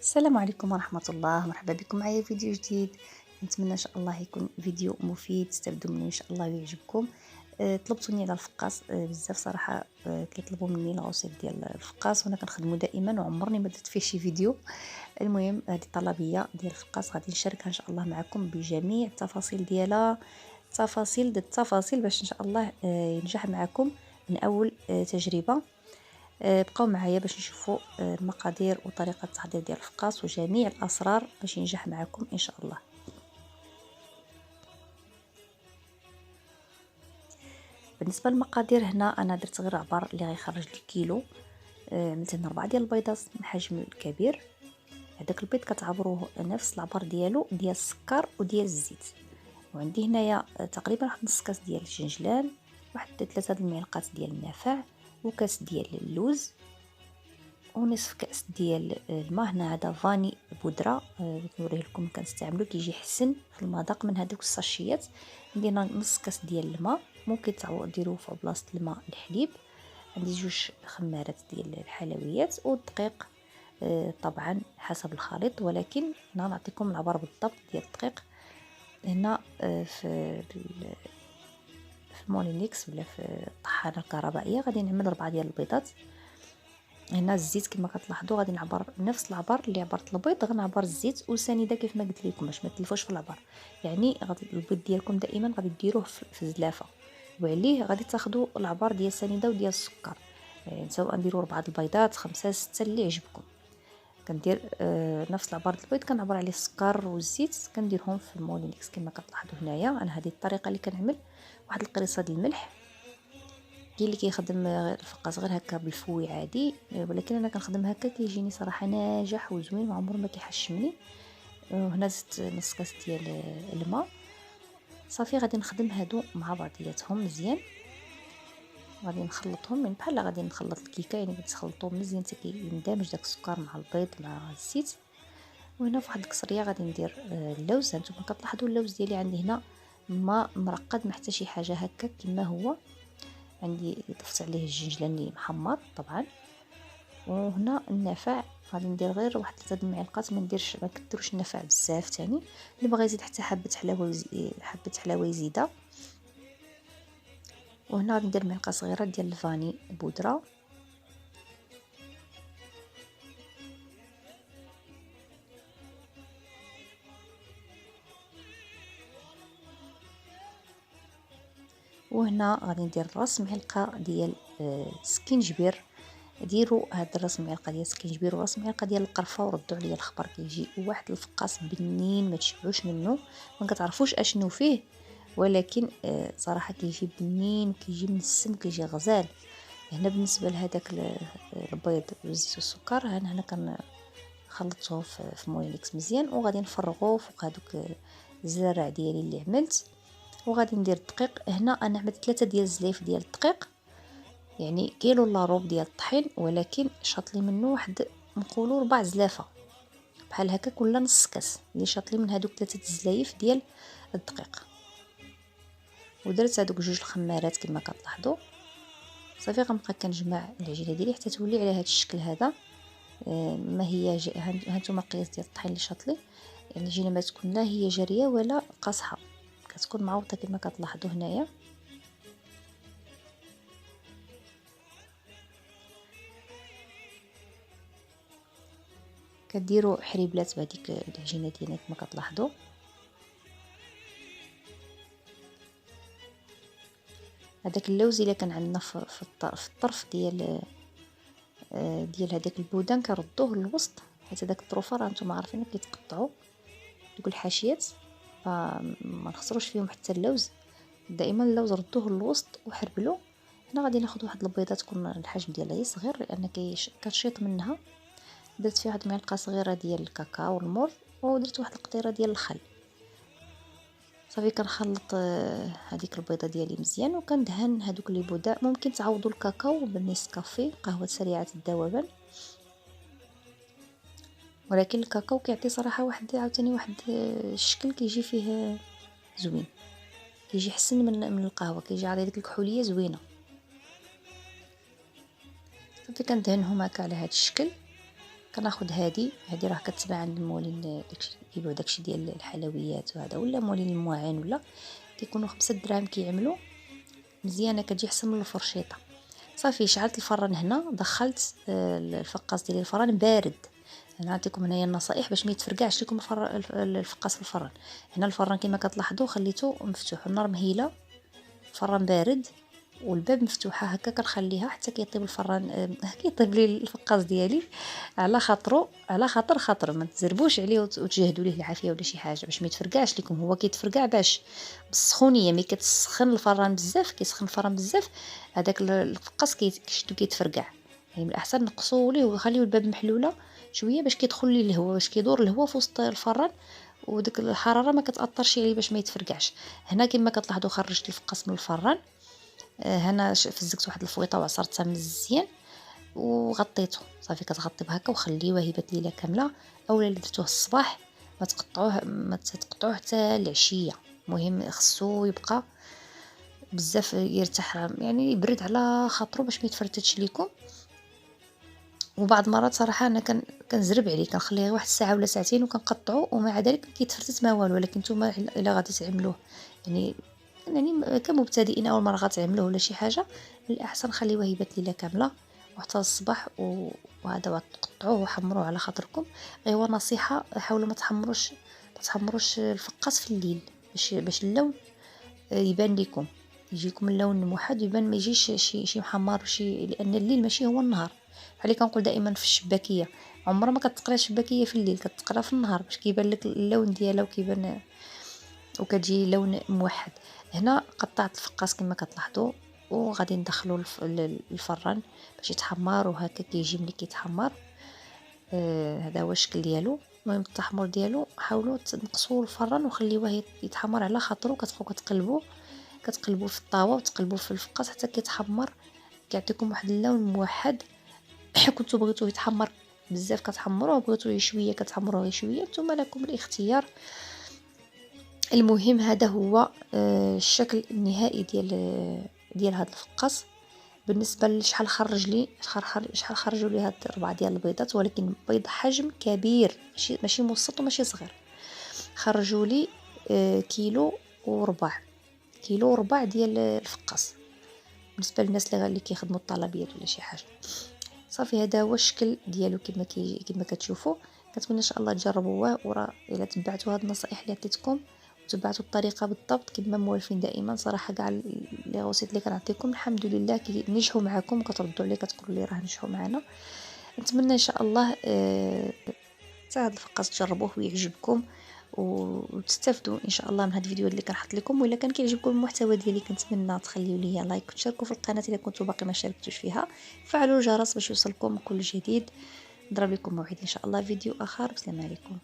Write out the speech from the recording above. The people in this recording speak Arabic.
السلام عليكم ورحمة الله، مرحبا بكم معايا فيديو جديد. نتمنى ان شاء الله يكون فيديو مفيد تستافدوا منه ان شاء الله ويعجبكم. طلبتوني على الفقاص بزاف صراحة. كيطلبوا مني الغوصيط ديال الفقاص وانا كنخدمو دائما وعمرني ما درت فيه شي فيديو. المهم هذه الطلبية ديال الفقاص غادي نشاركها ان شاء الله معكم بجميع التفاصيل ديالها، تفاصيل التفاصيل باش ان شاء الله ينجح معكم من اول تجربة. بقاو معايا باش نشوفوا المقادير وطريقة التحضير ديال الفقاص وجميع الأسرار باش ينجح معكم إن شاء الله. بالنسبة للمقادير هنا أنا درت غير عبار اللي غيخرج الكيلو. عملت هنا 4 ديال البيضات من الحجم الكبير. هذاك البيض كتعبروه نفس العبار ديالو ديال السكر وديال الزيت. وعندي هنايا تقريبا واحد نص كاس ديال الجنجلان، واحد 3 المعلقات ديال النعناع، وكاس ديال اللوز، ونصف كاس ديال الماء. هنا هذا فاني بودره نوريه لكم كنستعملو كيجي حسن في المذاق من هذوك الساشيات. عندنا نص كاس ديال الماء، ممكن تعوضوا ديروه في بلاصه الماء الحليب. عندي 2 خمارات ديال الحلويات والدقيق طبعا حسب الخليط، ولكن هنا نعطيكم العبار بالضبط ديال الدقيق. هنا في مولينيكس ولا في الطحانه الكهربائيه غادي نعمل 4 ديال البيضات. هنا الزيت كما كتلاحظوا غادي نعبر نفس العبر اللي عبرت البيض، غنعبر الزيت وسنيده كيف ما قلت لكم باش ما تلفوش في العبر. يعني غادي البيض ديالكم دائما غادي ديروه في الزلافه، وعليه غادي تاخذوا العبار ديال السنيده وديال السكر. يعني سواء نديروا 4 البيضات 5 6 اللي يعجبكم. كندير نفس العبار البيض كنعبر عليه السكر والزيت، كنديرهم في المولينيكس كما كتلاحظوا هنايا. انا هذه الطريقه اللي كنعمل. واحد القريصه ديال الملح. كاين اللي كيخدم الفقاص غير هكا بالفوي عادي، ولكن انا كنخدم هكا كيجيني صراحه ناجح وزوين وعمره ما كيحشمني. وهنا زدت نص كاس ديال الماء. صافي غادي نخدم هادو مع بعضياتهم مزيان، غادي نخلطهم من بحال غادي نخلط الكيكه، يعني كتخلطوا مزيان حتى كيندمج داك السكر مع البيض مع الزيت. وهنا في واحد الكسريه غادي ندير اللوز. هانتوما كتلاحظوا اللوز ديالي عندي هنا ما مرقد ما حتى شي حاجه هكا كما هو. عندي ضفت عليه الجنجلان اللي محمر طبعا. وهنا النافع غادي ندير غير واحد 3 المعلقات، ما نديرش ما كثروش النافع بزاف ثاني. اللي بغى يزيد حتى حبه حلاوه حبه حلاوه يزيدها. وهنا غادي ندير معلقه صغيره ديال الفاني بودره. وهنا غادي ندير راس معلقه ديال سكينجبير. ديروا هاد الراس معلقه ديال السكينجبير وراس معلقه ديال القرفه وردوا عليا الخبر. كيجي واحد الفقاص بنين ما تشبعوش منه، ما كتعرفوش اشنو فيه، ولكن صراحه كيجي بنين وكيجي منسم كيجي غزال. هنا بالنسبه لهداك البيض والزيت والسكر هنا خلطته في مولينكس مزيان، وغادي نفرغوه فوق هذوك الزرع ديالي اللي عملت. وغادي ندير الدقيق. هنا انا عملت 3 ديال الزلايف ديال الدقيق، يعني كيلو الا روب ديال الطحين، ولكن شاط لي منه واحد نقولوا 4 زلافه بحال هكا كل نص كاس اللي شاط لي من هذوك 3 الزلايف ديال الدقيق. ودرت هذوك 2 الخمارات كما كتلاحظوا. صافي غنبقى كنجمع العجينه ديالي حتى تولي على هذا الشكل هذا. ما هي هانتوما القياس ديال الطحين اللي شاط لي. العجينه ما تكون لا هي جاريه ولا قاصحه، كتكون معوطه كما كتلاحظوا هنايا. كديروا حريبلات بهذيك العجينه ديالنا كما كتلاحظوا. هذاك اللوز اللي كان عندنا في الطرف ديال هذاك البودان كردوه للوسط، حيت هذاك الطروفه راه نتوما عارفين كيتقطعوا دوك الحاشيات، فما نخسروش فيهم حتى اللوز. دائما اللوز ردوه للوسط وحربلو. هنا غادي ناخذ واحد البيضه تكون الحجم ديالها صغير لان كتشيط منها. درت فيها واحد معلقه صغيره ديال الكاكاو والمر، ودرت واحد القطيره ديال الخل. صافي كنخلط هذيك البيضه ديالي مزيان، وكندهن هذوك لي بوداء. ممكن تعوضوا الكاكاو بالنسكافيه قهوه سريعه الذوبان، ولكن الكاكاو كيعطي صراحه واحد عاوتاني واحد الشكل كيجي فيه زوين، كيجي حسن من القهوه، كيجي عطي ديك الكحوليه زوينه. صافي كندهنهم هكا على هذا الشكل. كناخد هادي راه كتباع عند المولين داكشي كيبيعوا داكشي ديال الحلويات وهذا، ولا مولين المواعين، ولا كيكونوا 5 دراهم كيعملوا مزيانه، كتجي احسن من الفرشيطه. صافي شعلت الفران هنا، دخلت الفقاص ديالي الفران بارد. نعطيكم هنايا النصائح باش ما يتفرقعش لكم الفقاص في الفران. هنا الفران كما كتلاحظوا خليته مفتوح، النار مهيله، الفران بارد والباب مفتوحه هكا. كنخليها حتى كيطيب الفران كيطيب لي الفقاص ديالي على خاطرو، على خاطر ما تزربوش عليه وتجهدوا ليه العافيه ولا شي حاجه باش ما يتفرقعش لكم. هو كيتفرقع باش بالسخونيه، ملي كتسخن الفران بزاف، كيسخن الفران بزاف، هذاك الفقاص كيشدو كيتفرقع. يعني من الاحسن نقصوا ليه وخليو الباب محلوله شويه باش كيدخل ليه الهواء، باش كيدور الهواء في وسط الفران، وديك الحراره ما كتاثرش عليه باش ما يتفرقعش. هنا كما كتلاحظوا خرجت الفقاص من الفران. هنا فزقت واحد الفويطه وعصرتها مزيان وغطيته. صافي كتغطي بهكا وخليوه يبات ليله كامله، اولا درتوه الصباح ما تقطعوه حتى العشيه. المهم خصو يبقى بزاف يرتاح، يعني يبرد على خاطرو باش ما يتفرتتش ليكم. وبعض المرات صراحه انا كنزرب عليه، كنخليه غير واحد الساعه ولا ساعتين وكنقطعو، ومع ذلك كيتفرتت ما والو. ولكن نتوما الا غادي تعملوه يعني كمبتدئين اول مره غتعملوه ولا شي حاجه، الاحسن خليوه يبات ليله كامله وحتى الصباح وهذا تقطعوه وحمروه على خاطركم. غير هو نصيحه، حاولوا ما تحمروش الفقاص في الليل باش اللون يبان لكم، يجيكم اللون موحد، يبان ما يجيش شي محمر وشي، لان الليل ماشي هو النهار. علي كنقول دائما في الشباكيه، عمرها ما كتقرا الشباكيه في الليل، كتقرا في النهار باش كيبان لك اللون ديالها وكيبان وكتجي لون موحد. هنا قطعت الفقاص كما كتلاحظوا وغادي ندخلو الفران باش يتحمر، وهكا كيجي ملي كيتحمر. هذا هو الشكل ديالو. المهم التحمر ديالو حاولوا تنقصوا الفران وخليوه يتحمر على خاطرو. كتبقاو كتقلبوا في الطاوه وتقلبوا في الفقاص حتى كيتحمر، كيعطيكم واحد اللون موحد. كنتو بغيتوه يتحمر بزاف كتحمروه، بغيتوه شويه كتحمروه غير شويه، نتوما لكم الاختيار. المهم هذا هو الشكل النهائي ديال هذا الفقاص. بالنسبه لشحال خرج لي، شحال خرجوا لي هاد 4 ديال البيضات، ولكن بيض حجم كبير، ماشي متوسط وماشي صغير. خرجوا لي كيلو وربع ديال الفقاص، بالنسبه للناس اللي كيخدموا الطلبيات ولا شي حاجه. صافي هذا هو الشكل ديالو كما كتشوفوا. كنتمنى ان شاء الله تجربوه، وراه الا تبعتوا هاد النصائح اللي عطيتكم وتبعتوا الطريقه بالضبط كما موالفين دائما، صراحه كاع لي غوسيت اللي كنعطيكم الحمد لله كينجحوا معكم، كتردوا عليه كتقولوا لي راه نجحوا معنا. نتمنى ان شاء الله حتى هذا الفقاص تجربوه ويعجبكم وتستافدوا ان شاء الله من هذا الفيديو اللي كنحط لكم. والا كان كيعجبكم المحتوى ديالي كنتمنى تخليوا لي لايك وتشاركوا في القناه اذا كنتوا باقي ما شاركتوش فيها، فعلوا الجرس باش يوصلكم كل جديد. نضرب لكم موعد ان شاء الله فيديو اخر. بسلام عليكم.